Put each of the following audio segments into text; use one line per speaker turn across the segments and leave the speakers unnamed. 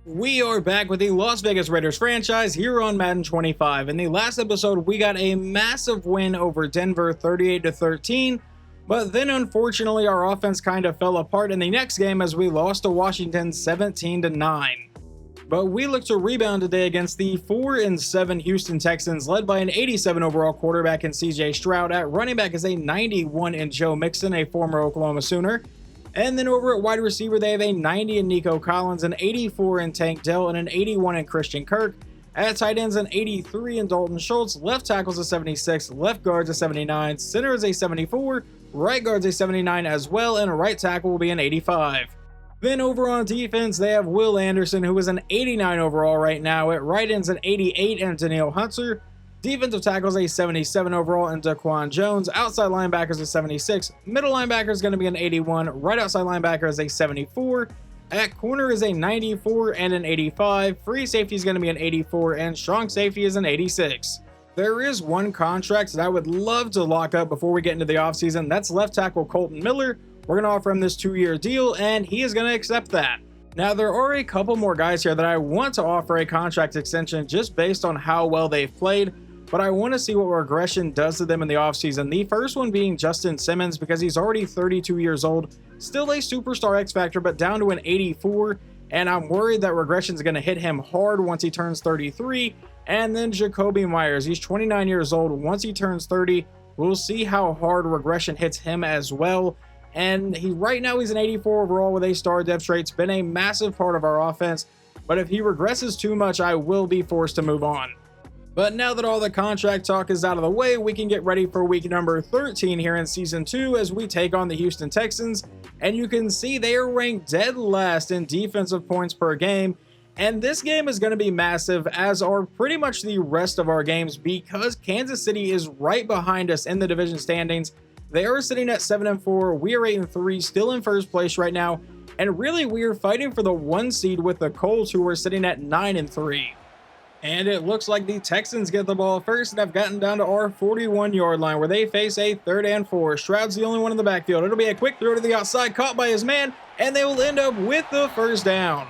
We are back with the Las Vegas Raiders franchise here on Madden 25. In the last episode, we got a massive win over Denver 38-13, but then unfortunately our offense kind of fell apart in the next game as we lost to Washington 17-9. But we look to rebound today against the 4-7 Houston Texans, led by an 87 overall quarterback in CJ Stroud. At running back is a 91 in Joe Mixon, a former Oklahoma Sooner. And then over at wide receiver, they have a 90 in Nico Collins, an 84 in Tank Dell, and an 81 in Christian Kirk. At tight ends, an 83 in Dalton Schultz. Left tackle's a 76, left guard's a 79, center is a 74, right guard's a 79 as well, and right tackle will be an 85. Then over on defense, they have Will Anderson, who is an 89 overall right now. At right end's an 88 and Danielle Hunter. Defensive tackles a 77 overall and Daquan Jones. Outside linebackers a 76. Middle linebacker is going to be an 81. Right outside linebacker is a 74. At corner is a 94 and an 85. Free safety is going to be an 84 and strong safety is an 86. There is one contract that I would love to lock up before we get into the offseason. That's left tackle Colton Miller. We're going to offer him this 2-year deal and he is going to accept that. Now, there are a couple more guys here that I want to offer a contract extension just based on how well they've played, but I want to see what regression does to them in the offseason. The first one being Justin Simmons, because he's already 32 years old, still a superstar X Factor, but down to an 84, and I'm worried that regression is going to hit him hard once he turns 33. And then Jacoby Myers, he's 29 years old. Once he turns 30, we'll see how hard regression hits him as well. And right now he's an 84 overall with a star depth trait. It's been a massive part of our offense, but if he regresses too much, I will be forced to move on. But now that all the contract talk is out of the way, we can get ready for week number 13 here in Season 2 as we take on the Houston Texans. And you can see they are ranked dead last in defensive points per game. And this game is going to be massive, as are pretty much the rest of our games, because Kansas City is right behind us in the division standings. They are sitting at 7-4. We are 8-3, still in first place right now. And really, we are fighting for the 1 seed with the Colts, who are sitting at 9-3. And it looks like the Texans get the ball first and have gotten down to our 41-yard line where they face a 3rd and 4. Stroud's the only one in the backfield. It'll be a quick throw to the outside, caught by his man, and they will end up with the first down.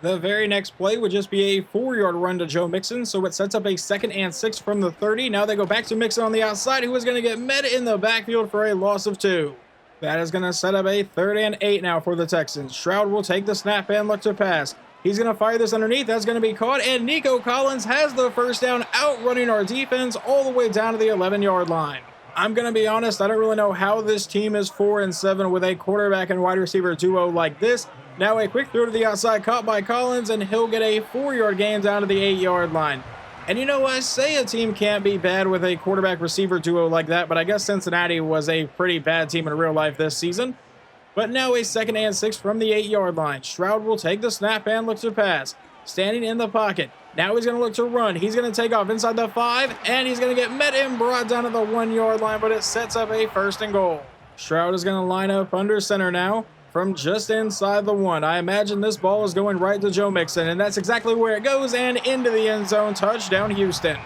The very next play would just be a 4-yard run to Joe Mixon, so it sets up a 2nd and 6 from the 30. Now they go back to Mixon on the outside, who is going to get met in the backfield for a loss of 2. That is going to set up a 3rd and 8 now for the Texans. Stroud will take the snap and look to pass. He's going to fire this underneath. That's going to be caught, and Nico Collins has the first down, outrunning our defense all the way down to the 11-yard line. I'm going to be honest, I don't really know how this team is 4-7 with a quarterback and wide receiver duo like this. Now a quick throw to the outside, caught by Collins, and he'll get a 4-yard gain down to the 8-yard line. And you know, I say a team can't be bad with a quarterback receiver duo like that, but I guess Cincinnati was a pretty bad team in real life this season. But now a 2nd and 6 from the 8-yard line. Stroud will take the snap and look to pass. Standing in the pocket. Now he's going to look to run. He's going to take off inside the 5, and he's going to get met and brought down to the 1-yard line, but it sets up a 1st and goal. Stroud is going to line up under center now from just inside the 1. I imagine this ball is going right to Joe Mixon, and that's exactly where it goes, and into the end zone. Touchdown, Houston.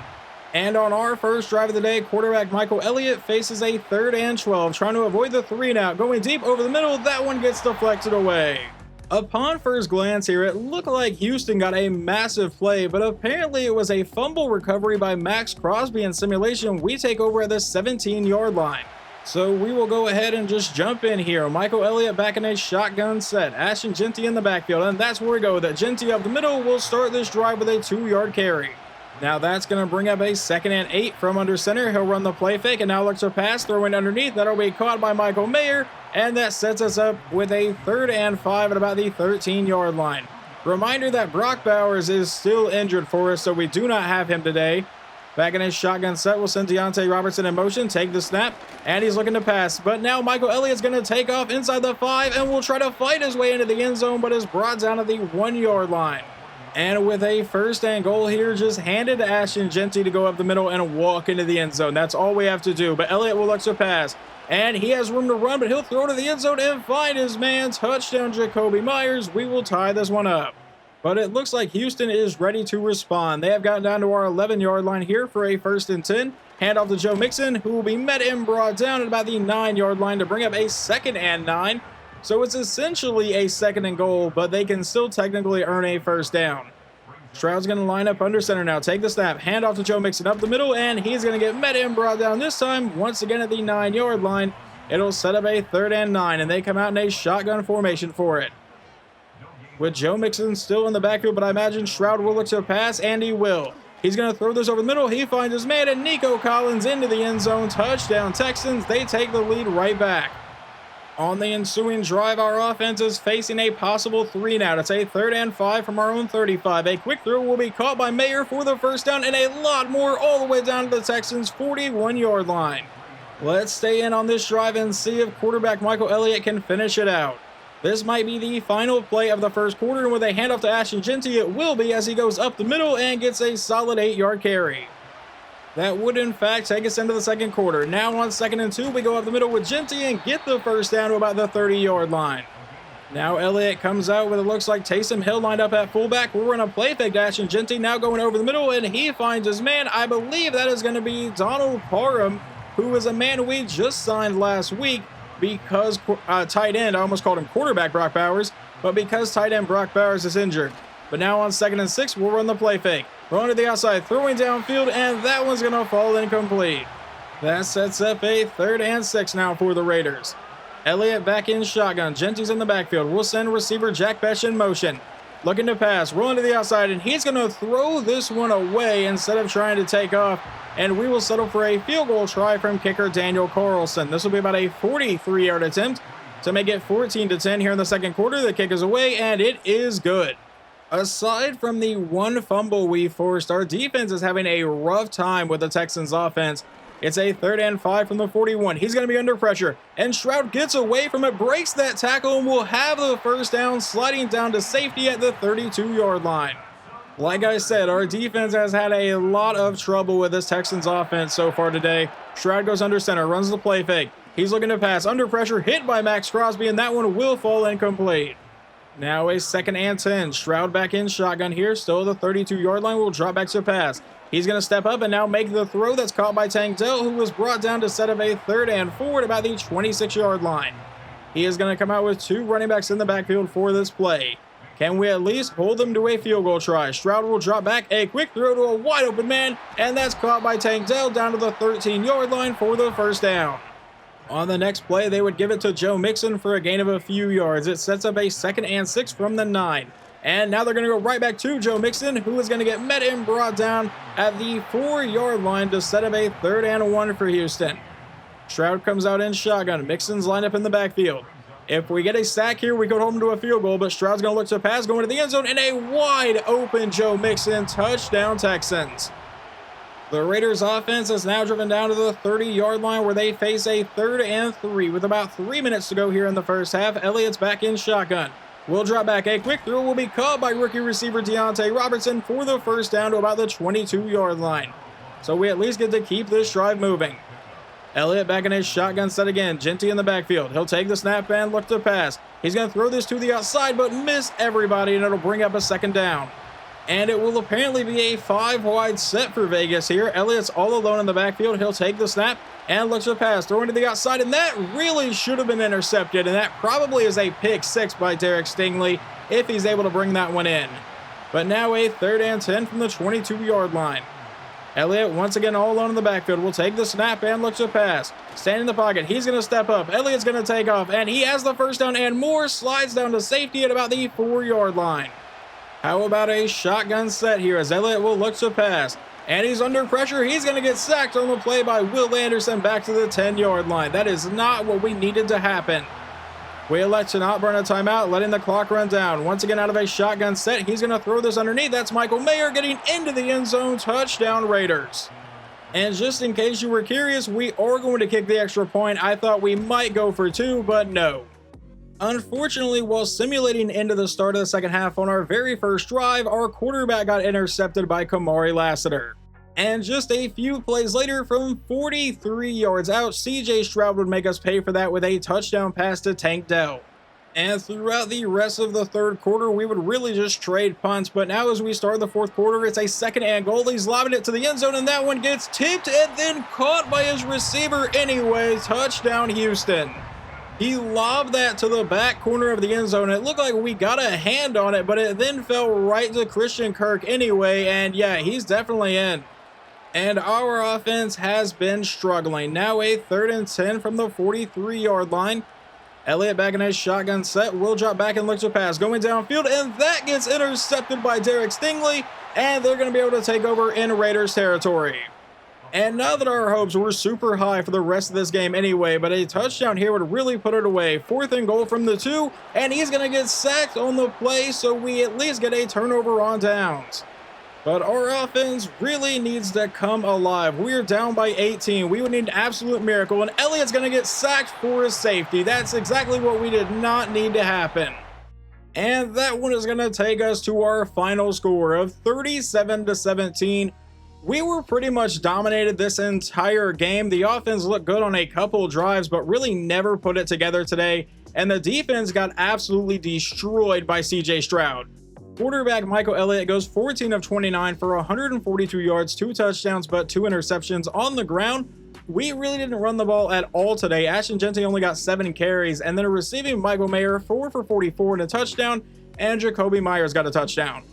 And on our first drive of the day, quarterback Michael Elliott faces a 3rd and 12, trying to avoid the 3-and-out. Going deep over the middle, that one gets deflected away. Upon first glance here, it looked like Houston got a massive play, but apparently it was a fumble recovery by Max Crosby in simulation. We take over at the 17-yard line. So we will go ahead and just jump in here. Michael Elliott back in a shotgun set. Ashton Jeanty in the backfield, and that's where we go. That Jeanty up the middle will start this drive with a 2-yard carry. Now that's going to bring up a 2nd and 8 from under center. He'll run the play fake and now looks to pass, throwing underneath. That'll be caught by Michael Mayer, and that sets us up with a 3rd and 5 at about the 13-yard line. Reminder that Brock Bowers is still injured for us, so we do not have him today. Back in his shotgun set, we'll send Deontay Robertson in motion, take the snap, and he's looking to pass. But now Michael Elliott's going to take off inside the 5 and will try to fight his way into the end zone, but is brought down to the 1-yard line. And with a 1st and goal here, just handed to Ashton Jeanty to go up the middle and walk into the end zone. That's all we have to do. But Elliott will look to pass. And he has room to run, but he'll throw to the end zone and find his man. Touchdown, Jacoby Myers. We will tie this one up. But it looks like Houston is ready to respond. They have gotten down to our 11-yard line here for a 1st and 10. Hand off to Joe Mixon, who will be met and brought down at about the 9-yard line to bring up a 2nd and 9. So it's essentially a 2nd and goal, but they can still technically earn a first down. Stroud's going to line up under center now, take the snap, hand off to Joe Mixon up the middle, and he's going to get met and brought down this time, once again at the 9-yard line. It'll set up a 3rd and 9, and they come out in a shotgun formation for it. With Joe Mixon still in the backfield, but I imagine Stroud will look to pass, and he will. He's going to throw this over the middle. He finds his man, and Nico Collins into the end zone. Touchdown, Texans. They take the lead right back. On the ensuing drive, our offense is facing a possible 3 now. It's a 3rd and 5 from our own 35. A quick throw will be caught by Mayer for the first down, and a lot more all the way down to the Texans' 41-yard line. Let's stay in on this drive and see if quarterback Michael Elliott can finish it out. This might be the final play of the first quarter, and with a handoff to Ashton Jeanty, it will be as he goes up the middle and gets a solid 8-yard carry. That would, in fact, take us into the second quarter. Now on 2nd and 2, we go up the middle with Jeanty and get the first down to about the 30-yard line. Now Elliott comes out with, it looks like Taysom Hill lined up at fullback. We're in a play fake to Ashton Jeanty, now going over the middle, and he finds his man. I believe that is going to be Donald Parham, who is a man we just signed last week because tight end, I almost called him quarterback Brock Bowers, but because tight end Brock Bowers is injured. But now on 2nd and 6, we'll run the play fake. Rolling to the outside, throwing downfield, and that one's going to fall incomplete. That sets up a 3rd and 6 now for the Raiders. Elliott back in shotgun. Jeanty's in the backfield. We'll send receiver Jack Bech in motion. Looking to pass, rolling to the outside, and he's going to throw this one away instead of trying to take off. And we will settle for a field goal try from kicker Daniel Carlson. This will be about a 43-yard attempt to make it 14-10 here in the second quarter. The kick is away, and it is good. Aside from the one fumble we forced, our defense is having a rough time with the Texans offense. It's a 3rd and 5 from the 41. He's going to be under pressure, and Stroud gets away from it, breaks that tackle, and will have the first down, sliding down to safety at the 32-yard line. Like I said, our defense has had a lot of trouble with this Texans offense so far today. Stroud goes under center, runs the play fake. He's looking to pass, under pressure, hit by Max Crosby, and that one will fall incomplete. Now a 2nd and 10. Stroud back in shotgun here. Still at the 32-yard line. Will drop back to pass. He's going to step up and now make the throw that's caught by Tank Dell, who was brought down to set up a 3rd and 4 at about the 26-yard line. He is going to come out with 2 running backs in the backfield for this play. Can we at least hold them to a field goal try? Stroud will drop back. A quick throw to a wide open man, and that's caught by Tank Dell down to the 13-yard line for the first down. On the next play, they would give it to Joe Mixon for a gain of a few yards. It sets up a 2nd and 6 from the 9. And now they're going to go right back to Joe Mixon, who is going to get met and brought down at the 4-yard line to set up a 3rd and 1 for Houston. Stroud comes out in shotgun. Mixon's lined up in the backfield. If we get a sack here, we go home to a field goal, but Stroud's going to look to pass, going to the end zone, and a wide open Joe Mixon. Touchdown, Texans. The Raiders offense is now driven down to the 30-yard line where they face a 3rd and 3 with about 3 minutes to go here in the first half. Elliott's back in shotgun. Will drop back. A quick throw will be caught by rookie receiver Deontay Robertson for the first down to about the 22-yard line. So we at least get to keep this drive moving. Elliott back in his shotgun set again. Jeanty in the backfield. He'll take the snap and look to pass. He's going to throw this to the outside but miss everybody, and it'll bring up a 2nd down. And it will apparently be a 5-wide set for Vegas here. Elliott's all alone in the backfield. He'll take the snap and looks to pass. Throwing to the outside, and that really should have been intercepted. And that probably is a pick 6 by Derek Stingley if he's able to bring that one in. But now a 3rd and 10 from the 22-yard line. Elliott once again all alone in the backfield. Will take the snap and looks to pass. Stand in the pocket. He's going to step up. Elliott's going to take off, and he has the first down and more. Slides down to safety at about the 4-yard line. How about a shotgun set here as Elliott will look to pass. And he's under pressure. He's going to get sacked on the play by Will Anderson back to the 10-yard line. That is not what we needed to happen. We elect to not burn a timeout, letting the clock run down. Once again out of a shotgun set, he's going to throw this underneath. That's Michael Mayer getting into the end zone. Touchdown, Raiders. And just in case you were curious, we are going to kick the extra point. I thought we might go for 2, but no. Unfortunately, while simulating into the start of the second half on our very first drive, our quarterback got intercepted by Kamari Lassiter. And just a few plays later, from 43 yards out, CJ Stroud would make us pay for that with a touchdown pass to Tank Dell. And throughout the rest of the third quarter, we would really just trade punts. But now as we start the fourth quarter, it's a 2nd and goal. He's lobbing it to the end zone, and that one gets tipped and then caught by his receiver anyway. Touchdown, Houston. He lobbed that to the back corner of the end zone. It looked like we got a hand on it, but it then fell right to Christian Kirk anyway. And yeah, he's definitely in. And our offense has been struggling. Now a 3rd and 10 from the 43-yard line. Elliott back in his shotgun set, will drop back and look to pass, going downfield, and that gets intercepted by Derek Stingley, and they're going to be able to take over in Raiders territory. And now that our hopes were super high for the rest of this game anyway, but a touchdown here would really put it away. 4th and goal from the 2, and he's going to get sacked on the play, so we at least get a turnover on downs. But our offense really needs to come alive. We're down by 18. We would need an absolute miracle, and Elliott's going to get sacked for his safety. That's exactly what we did not need to happen. And that one is going to take us to our final score of 37-17. We were pretty much dominated this entire game. The offense looked good on a couple drives, but really never put it together today. And the defense got absolutely destroyed by CJ Stroud. Quarterback Michael Elliott goes 14 of 29 for 142 yards, 2 touchdowns, but 2 interceptions on the ground. We really didn't run the ball at all today. Ashton Jeanty only got 7 carries, and then receiving Michael Mayer 4 for 44 and a touchdown, and Jacoby Myers got a touchdown.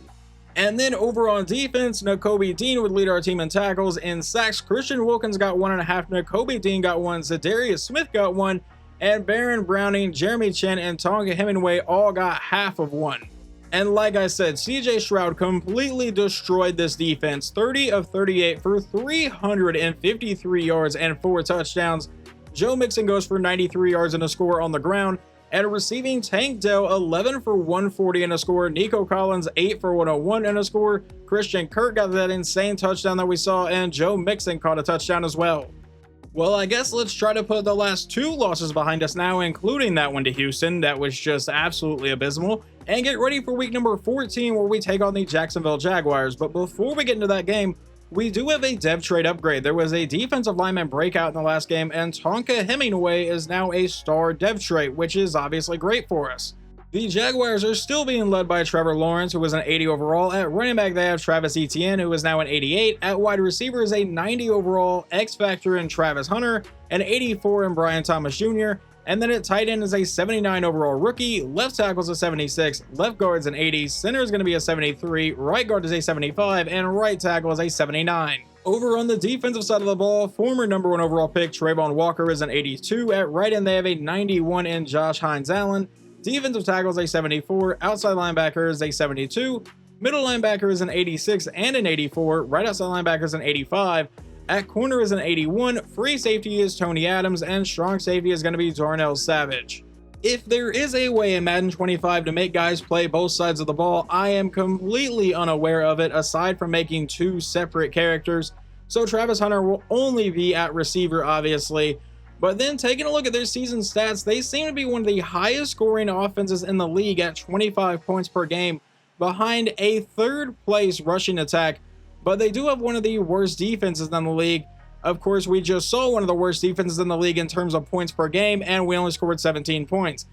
And then over on defense, Nakobe Dean would lead our team in tackles. In sacks, Christian Wilkins got 1.5, Nakobe Dean got 1, Zadarius Smith got 1, and Baron Browning, Jeremy Chin, and Tonka Hemingway all got half of 1. And like I said, CJ Stroud completely destroyed this defense. 30 of 38 for 353 yards and 4 touchdowns. Joe Mixon goes for 93 yards and a score on the ground. And receiving, Tank Dell 11 for 140 and a score. Nico Collins 8 for 101 and a score. Christian Kirk got that insane touchdown that we saw, and Joe Mixon caught a touchdown as well. Well, I guess let's try to put the last 2 losses behind us now, including that one to Houston. That was just absolutely abysmal. And get ready for week number 14, where we take on the Jacksonville Jaguars. But before we get into that game, we do have a dev trade upgrade. There was a defensive lineman breakout in the last game, and Tonka Hemingway is now a star dev trait, which is obviously great for us. The Jaguars are still being led by Trevor Lawrence, who was an 80 overall. At running back, they have Travis Etienne, who is now an 88. At wide receiver is a 90 overall X-Factor in Travis Hunter, an 84 in Brian Thomas Jr., and then at tight end is a 79 overall rookie. Left tackle is a 76, left guard is an 80, center is going to be a 73, right guard is a 75, and right tackle is a 79. Over on the defensive side of the ball, former number 1 overall pick Trayvon Walker is an 82. At right end, they have a 91 in Josh Hines Allen. Defensive tackle is a 74, outside linebacker is a 72, middle linebacker is an 86 and an 84, right outside linebacker is an 85, at corner is an 81, free safety is Tony Adams, and strong safety is going to be Darnell Savage. If there is a way in Madden 25 to make guys play both sides of the ball, I am completely unaware of it, aside from making 2 separate characters. So Travis Hunter will only be at receiver, obviously. But then taking a look at their season stats, they seem to be one of the highest scoring offenses in the league at 25 points per game, behind a 3rd place rushing attack. But they do have one of the worst defenses in the league. Of course, we just saw one of the worst defenses in the league in terms of points per game, and we only scored 17 points.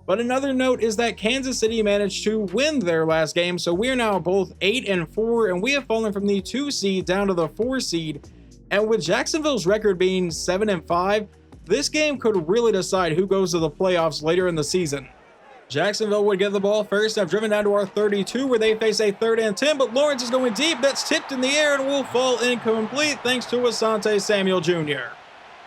But another note is that Kansas City managed to win their last game, so we're now both 8-4, and we have fallen from the 2 seed down to the 4 seed. And with Jacksonville's record being 7-5, this game could really decide who goes to the playoffs later in the season. Jacksonville would get the ball first. I've driven down to our 32, where they face a 3rd and 10, but Lawrence is going deep. That's tipped in the air and will fall incomplete thanks to Asante Samuel Jr.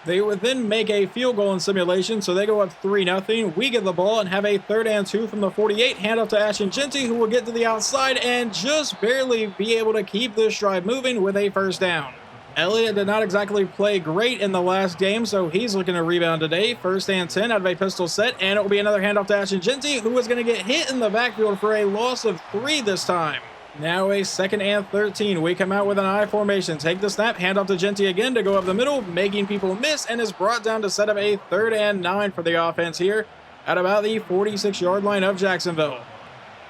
They would then make a field goal in simulation, so they go up 3-0. We get the ball and have a 3rd and 2 from the 48. Hand off to Ashton Jeanty, who will get to the outside and just barely be able to keep this drive moving with a 1st down. Elliott did not exactly play great in the last game, so he's looking to rebound today. 1st and 10 out of a pistol set, and it will be another handoff to Ashton Jeanty, who is going to get hit in the backfield for a loss of 3 this time. Now a 2nd and 13. We come out with an I formation. Take the snap, hand off to Jeanty again to go up the middle, making people miss, and is brought down to set up a 3rd and 9 for the offense here at about the 46-yard line of Jacksonville.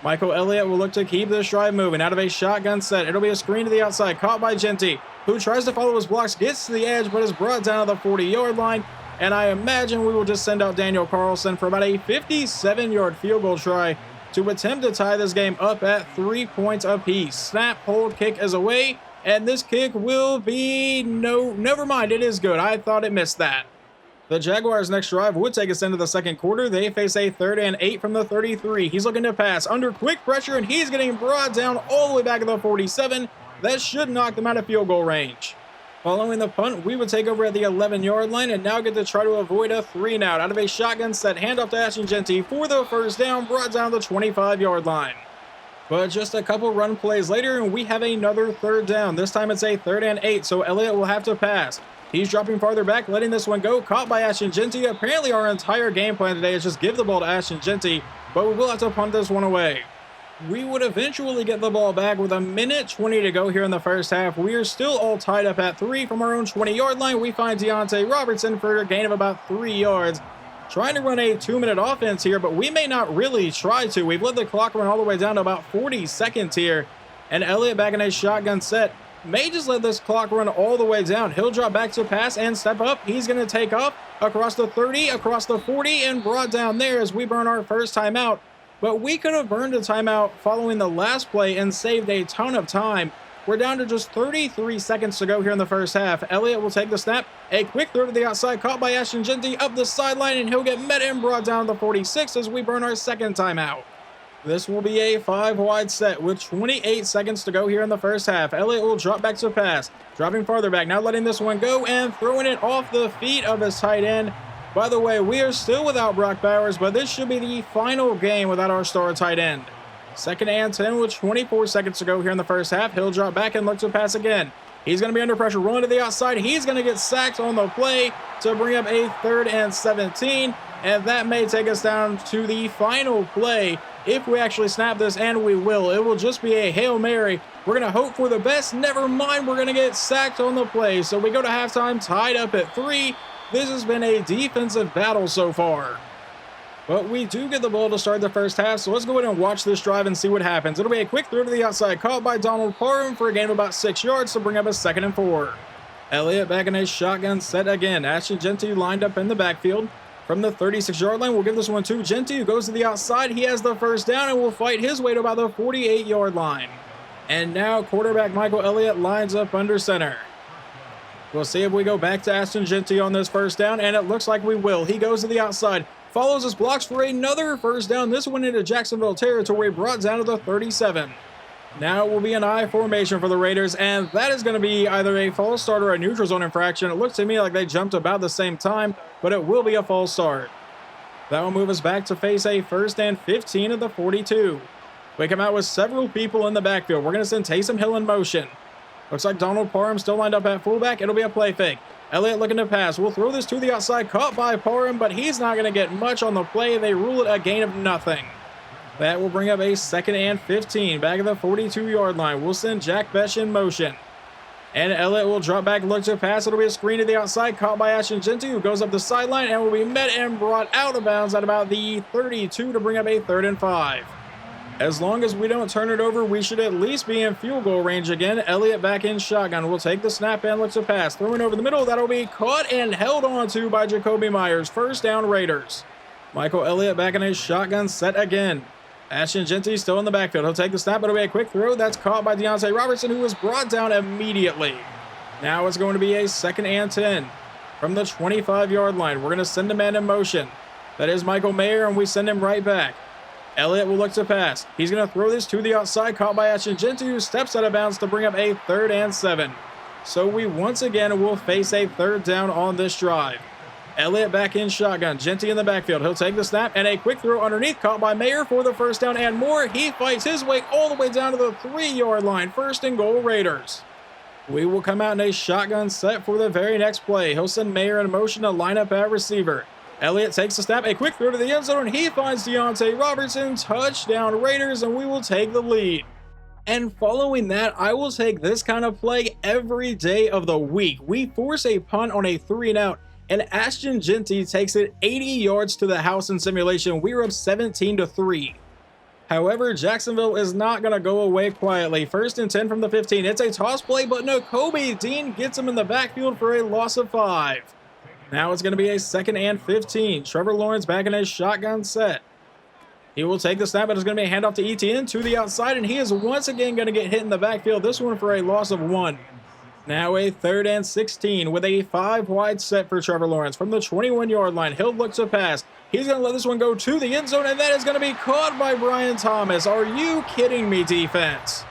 Michael Elliott will look to keep this drive moving out of a shotgun set. It'll be a screen to the outside, caught by Jeanty, who tries to follow his blocks, gets to the edge, but is brought down to the 40-yard line. And I imagine we will just send out Daniel Carlson for about a 57-yard field goal try to attempt to tie this game up at 3 points apiece. Snap, hold, kick is away, and this kick will be never mind, it is good. I thought it missed that. The Jaguars' next drive would take us into the second quarter. They face a 3rd and 8 from the 33. He's looking to pass under quick pressure, and he's getting brought down all the way back at the 47. That should knock them out of field goal range. Following the punt, we would take over at the 11-yard line and now get to try to avoid a 3-and-out out of a shotgun set handoff to Ashton Jeanty for the first down, brought down the 25-yard line. But just a couple run plays later, and we have another 3rd down. This time it's a 3rd and 8, so Elliott will have to pass. He's dropping farther back, letting this one go. Caught by Ashton Jeanty. Apparently our entire game plan today is just give the ball to Ashton Jeanty, but we will have to punt this one away. We would eventually get the ball back with 1:20 to go here in the first half. We are still all tied up at 3 from our own 20-yard line. We find Deontay Robertson for a gain of about 3 yards. Trying to run a 2-minute offense here, but we may not really try to. We've let the clock run all the way down to about 40 seconds here. And Elliott back in a shotgun set may just let this clock run all the way down. He'll drop back to pass and step up. He's going to take off across the 30, across the 40, and brought down there as we burn our first timeout. But we could have burned a timeout following the last play and saved a ton of time. We're down to just 33 seconds to go here in the first half. Elliott will take the snap. A quick throw to the outside, caught by Ashton Jeanty up the sideline, and he'll get met and brought down to the 46 as we burn our second timeout. This will be a 5-wide set with 28 seconds to go here in the first half. Elliott will drop back to pass, dropping farther back, now letting this one go and throwing it off the feet of his tight end. By the way, we are still without Brock Bowers, but this should be the final game without our star tight end. 2nd and 10 with 24 seconds to go here in the first half. He'll drop back and look to pass again. He's going to be under pressure, rolling to the outside. He's going to get sacked on the play to bring up a 3rd and 17, and that may take us down to the final play if we actually snap this, and we will. It will just be a Hail Mary. We're going to hope for the best. Never mind, we're going to get sacked on the play. So we go to halftime tied up at 3. This has been a defensive battle so far. But we do get the ball to start the first half, so let's go ahead and watch this drive and see what happens. It'll be a quick throw to the outside, caught by Donald Parham for a gain of about 6 yards to bring up a 2nd and 4. Elliott back in a shotgun set again. Ashton Jeanty lined up in the backfield. From the 36-yard line, we'll give this one to Jeanty, who goes to the outside. He has the first down and will fight his way to about the 48-yard line. And now quarterback Michael Elliott lines up under center. We'll see if we go back to Ashton Jeanty on this first down, and it looks like we will. He goes to the outside, follows his blocks for another first down. This one into Jacksonville territory, brought down to the 37. Now it will be an I formation for the Raiders, and that is going to be either a false start or a neutral zone infraction. It looks to me like they jumped about the same time, but it will be a false start. That will move us back to face a 1st and 15 at the 42. We come out with several people in the backfield. We're going to send Taysom Hill in motion. Looks like Donald Parham still lined up at fullback. It'll be a play fake. Elliott looking to pass. We'll throw this to the outside, caught by Parham, but he's not going to get much on the play. They rule it a gain of nothing. That will bring up a 2nd and 15. Back at the 42-yard line. We'll send Jack Bech in motion. And Elliott will drop back, look to pass. It'll be a screen to the outside, caught by Ashton Jeanty, who goes up the sideline and will be met and brought out of bounds at about the 32 to bring up a 3rd and 5. As long as we don't turn it over, we should at least be in field goal range again. Elliott back in shotgun. We'll take the snap and look to pass. Throwing over the middle. That'll be caught and held on to by Jakobi Meyers. First down, Raiders. Michael Elliott back in his shotgun set again. Ashton Jeanty still in the backfield. He'll take the snap. It'll be a quick throw. That's caught by Deontay Robertson, who was brought down immediately. Now it's going to be a 2nd and 10 from the 25-yard line. We're going to send a man in motion. That is Michael Mayer, and we send him right back. Elliott will look to pass. He's going to throw this to the outside, caught by Ashton Jeanty, who steps out of bounds to bring up a 3rd and 7. So we once again will face a 3rd down on this drive. Elliott back in shotgun. Jeanty in the backfield. He'll take the snap and a quick throw underneath, caught by Mayer for the first down and more. He fights his way all the way down to the 3-yard line. 1st and goal, Raiders. We will come out in a shotgun set for the very next play. He'll send Mayer in motion to line up at receiver. Elliott takes the snap, a quick throw to the end zone, and he finds Deontay Robertson. Touchdown, Raiders, and we will take the lead. And following that, I will take this kind of play every day of the week. We force a punt on a 3-and-out, and Ashton Jeanty takes it 80 yards to the house in simulation. We're up 17-3. However, Jacksonville is not going to go away quietly. 1st and 10 from the 15. It's a toss play, but Nakobe Dean gets him in the backfield for a loss of 5. Now it's going to be a 2nd and 15. Trevor Lawrence back in his shotgun set. He will take the snap, but it's going to be a handoff to Etienne to the outside, and he is once again going to get hit in the backfield, this one for a loss of 1. Now a 3rd and 16 with a 5-wide set for Trevor Lawrence from the 21-yard line. He'll look to pass. He's going to let this one go to the end zone, and that is going to be caught by Brian Thomas. Are you kidding me, defense?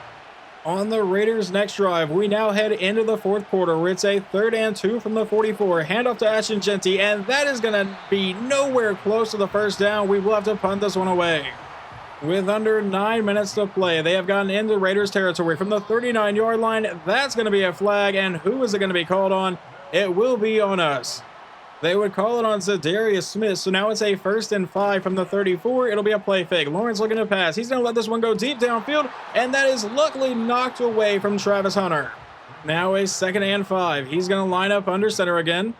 On the Raiders' next drive, we now head into the 4th quarter where it's a 3rd and 2 from the 44. Handoff to Ashton Jeanty, and that is going to be nowhere close to the first down. We will have to punt this one away. With under 9 minutes to play, they have gotten into Raiders territory from the 39-yard line. That's going to be a flag, and who is it going to be called on? It will be on us. They would call it on Zadarius Smith, so now it's a 1st and 5 from the 34. It'll be a play fake. Lawrence looking to pass. He's going to let this one go deep downfield, and that is luckily knocked away from Travis Hunter. Now a 2nd and 5. He's going to line up under center again.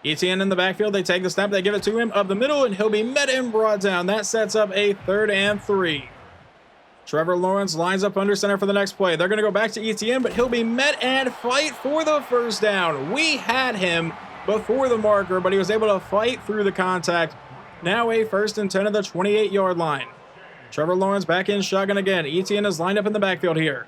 Etienne in the backfield, they take the snap, they give it to him up the middle, and he'll be met and brought down. That sets up a 3rd and 3. Trevor Lawrence lines up under center for the next play. They're going to go back to Etienne, but he'll be met and fight for the first down. We had him before the marker, but he was able to fight through the contact. Now a 1st and 10 at the 28-yard line. Trevor Lawrence back in shotgun again. Etienne is lined up in the backfield here.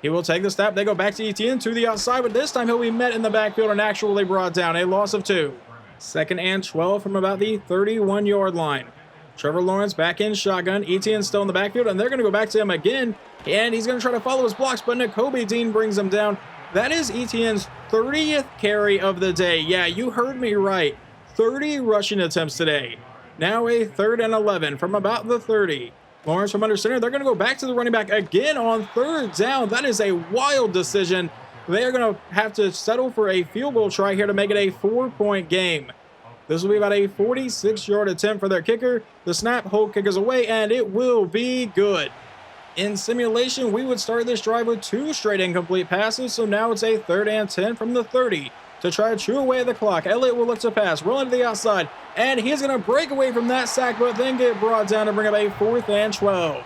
He will take the snap. They go back to Etienne to the outside, but this time he'll be met in the backfield and actually brought down. A loss of 2. 2nd and 12 from about the 31-yard line. Trevor Lawrence back in shotgun. Etienne still in the backfield, and they're going to go back to him again. And he's going to try to follow his blocks, but Nakobe Dean brings him down. That is Etienne's 30th carry of the day. Yeah, you heard me right. 30 rushing attempts today. Now a 3rd and 11 from about the 30. Lawrence from under center. They're going to go back to the running back again on 3rd down. That is a wild decision. They are going to have to settle for a field goal try here to make it a 4-point game. This will be about a 46-yard attempt for their kicker. The snap, hold kick is away, and it will be good. In simulation, we would start this drive with 2 straight incomplete passes, so now it's a 3rd and 10 from the 30. To try to chew away the clock, Elliott will look to pass, rolling to the outside, and he's going to break away from that sack, but then get brought down to bring up a 4th and 12.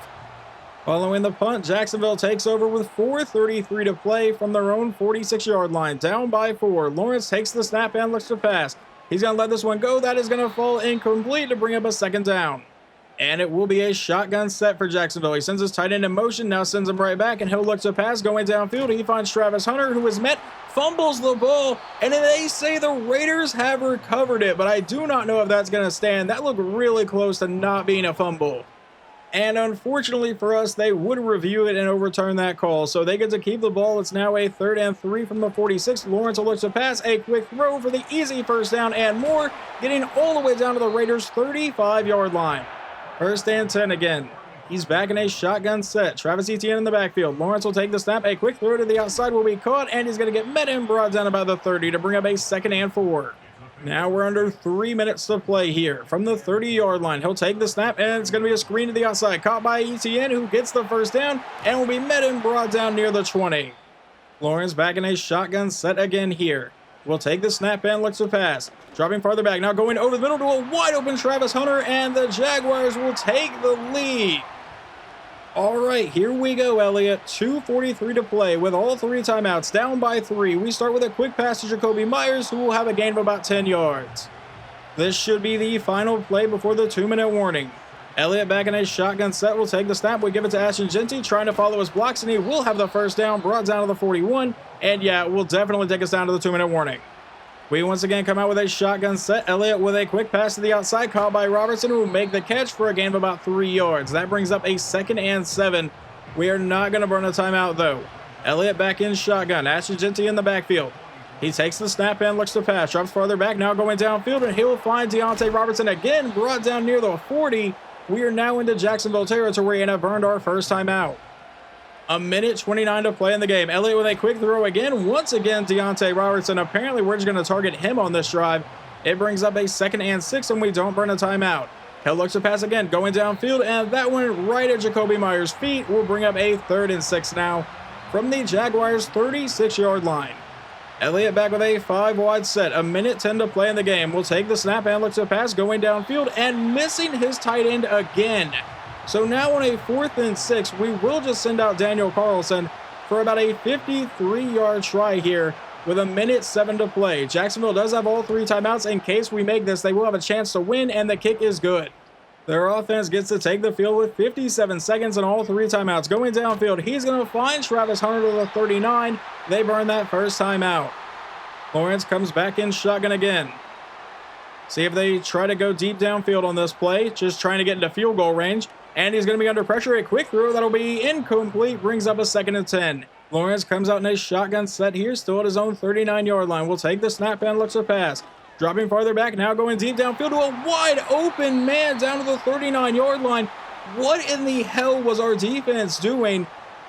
Following the punt, Jacksonville takes over with 4:33 to play from their own 46-yard line, down by 4. Lawrence takes the snap and looks to pass. He's going to let this one go. That is going to fall incomplete to bring up a 2nd down. And it will be a shotgun set for Jacksonville. He sends his tight end in motion, now sends him right back, and he'll look to pass. Going downfield, he finds Travis Hunter, who is met, fumbles the ball, and they say the Raiders have recovered it, but I do not know if that's going to stand. That looked really close to not being a fumble. And unfortunately for us, they would review it and overturn that call, so they get to keep the ball. It's now a 3rd and 3 from the 46. Lawrence will look to pass, a quick throw for the easy first down, and more, getting all the way down to the Raiders' 35-yard line. 1st and 10 again. He's back in a shotgun set. Travis Etienne in the backfield. Lawrence will take the snap. A quick throw to the outside will be caught, and he's going to get met and brought down about the 30 to bring up a 2nd and 4. Now we're under 3 minutes to play here. From the 30-yard line, he'll take the snap, and it's going to be a screen to the outside. Caught by Etienne, who gets the first down, and will be met and brought down near the 20. Lawrence back in a shotgun set again here. Will take the snap and looks to pass. Dropping farther back, now going over the middle to a wide-open Travis Hunter, and the Jaguars will take the lead. All right, here we go, Elliott. 2:43 to play with all 3 timeouts, down by 3. We start with a quick pass to Jakobi Meyers, who will have a gain of about 10 yards. This should be the final play before the 2-minute warning. Elliott back in a shotgun set will take the snap. We give it to Ashton Jeanty, trying to follow his blocks, and he will have the first down, brought down to the 41. And yeah, it will definitely take us down to the 2-minute warning. We once again come out with a shotgun set. Elliott with a quick pass to the outside, caught by Robertson, who will make the catch for a gain of about 3 yards. That brings up a 2nd and 7. We are not going to burn a timeout, though. Elliott back in shotgun. Ashton Jeanty in the backfield. He takes the snap and looks to pass. Drops farther back, now going downfield, and he'll find Deontay Robertson again, brought down near the 40. We are now into Jacksonville territory and have burned our first timeout. 1:29 to play in the game. Elliott with a quick throw again. Once again, Deontay Robertson. Apparently, we're just going to target him on this drive. It brings up a 2nd and 6, and we don't burn a timeout. He'll look to pass again, going downfield, and that one right at Jakobi Meyers' feet will bring up a 3rd and 6 now from the Jaguars' 36-yard line. Elliott back with a 5-wide set. 1:10 to play in the game. Will take the snap and looks to pass, going downfield and missing his tight end again. So now on a 4th and 6, we will just send out Daniel Carlson for about a 53-yard try here with 1:07 to play. Jacksonville does have all 3 timeouts. In case we make this, they will have a chance to win, and the kick is good. Their offense gets to take the field with 57 seconds and all 3 timeouts. Going downfield, he's going to find Travis Hunter to the 39. They burn that first timeout. Lawrence comes back in shotgun again. See if they try to go deep downfield on this play, just trying to get into field goal range. And he's going to be under pressure. A quick throw that'll be incomplete, brings up a 2nd and 10. Lawrence comes out in a shotgun set here, still at his own 39-yard line. Will take the snap and looks to pass. Dropping farther back, now going deep downfield to a wide open man down to the 39-yard line. What in the hell was our defense doing?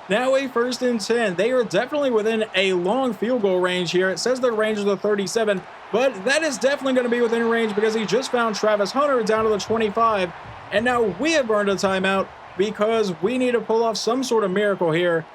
Now a 1st and 10. They are definitely within a long field goal range here. It says their range is the 37, but that is definitely going to be within range because he just found Travis Hunter down to the 25. And now we have burned a timeout because we need to pull off some sort of miracle here.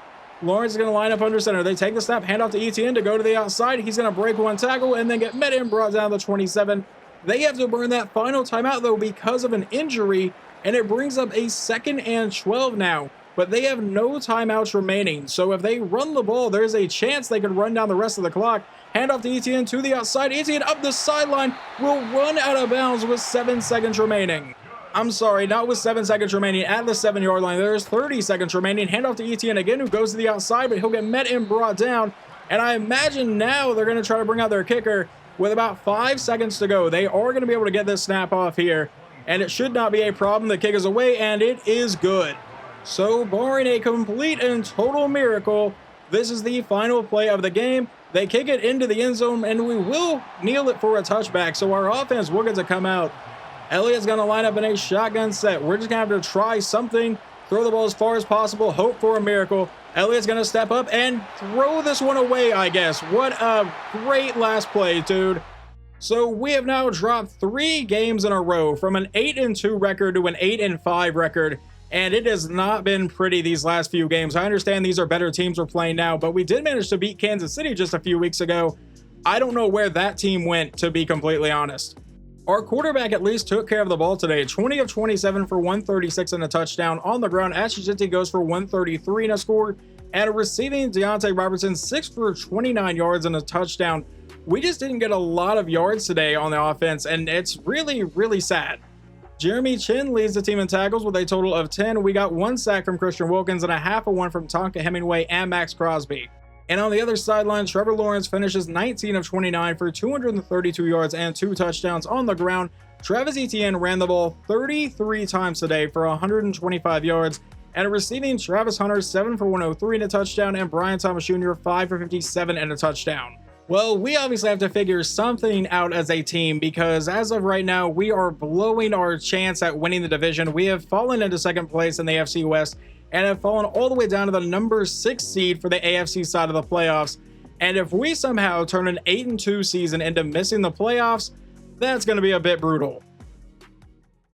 Lawrence is going to line up under center. They take the snap, hand off to Etienne to go to the outside. He's going to break 1 tackle and then get met and brought down to the 27. They have to burn that final timeout, though, because of an injury, and it brings up a 2nd and 12 now. But they have no timeouts remaining, so if they run the ball, there's a chance they could run down the rest of the clock. Hand off to Etienne to the outside. Etienne up the sideline will run out of bounds with 7 seconds remaining. I'm sorry, not with 7 seconds remaining at the 7-yard line. There's 30 seconds remaining. Hand off to Etienne again, who goes to the outside, but he'll get met and brought down. And I imagine now they're going to try to bring out their kicker with about 5 seconds to go. They are going to be able to get this snap off here, and it should not be a problem. The kick is away, and it is good. So, barring a complete and total miracle, this is the final play of the game. They kick it into the end zone, and we will kneel it for a touchback, so our offense will get to come out. Elliott's going to line up in a shotgun set. We're just going to have to try something, throw the ball as far as possible, hope for a miracle. Elliott's going to step up and throw this one away, I guess. What a great last play, dude. So we have now dropped 3 games in a row from an 8-2 record to an 8-5 record. And it has not been pretty these last few games. I understand these are better teams we're playing now, but we did manage to beat Kansas City just a few weeks ago. I don't know where that team went, to be completely honest. Our quarterback at least took care of the ball today. 20 of 27 for 136 and a touchdown. On the ground, Ashton Jeanty goes for 133 and a score. And receiving, Deontay Robertson 6 for 29 yards and a touchdown. We just didn't get a lot of yards today on the offense, and it's really, really sad. Jeremy Chin leads the team in tackles with a total of 10. We got 1 sack from Christian Wilkins and a half of one from Tonka Hemingway and Max Crosby. And on the other sideline, Trevor Lawrence finishes 19 of 29 for 232 yards and 2 touchdowns on the ground. Travis Etienne ran the ball 33 times today for 125 yards. And receiving, Travis Hunter 7 for 103 and a touchdown, and Brian Thomas Jr. 5 for 57 and a touchdown. Well, we obviously have to figure something out as a team because as of right now, we are blowing our chance at winning the division. We have fallen into 2nd place in the AFC West and have fallen all the way down to the number 6 seed for the AFC side of the playoffs. And if we somehow turn an 8-2 season into missing the playoffs, that's going to be a bit brutal.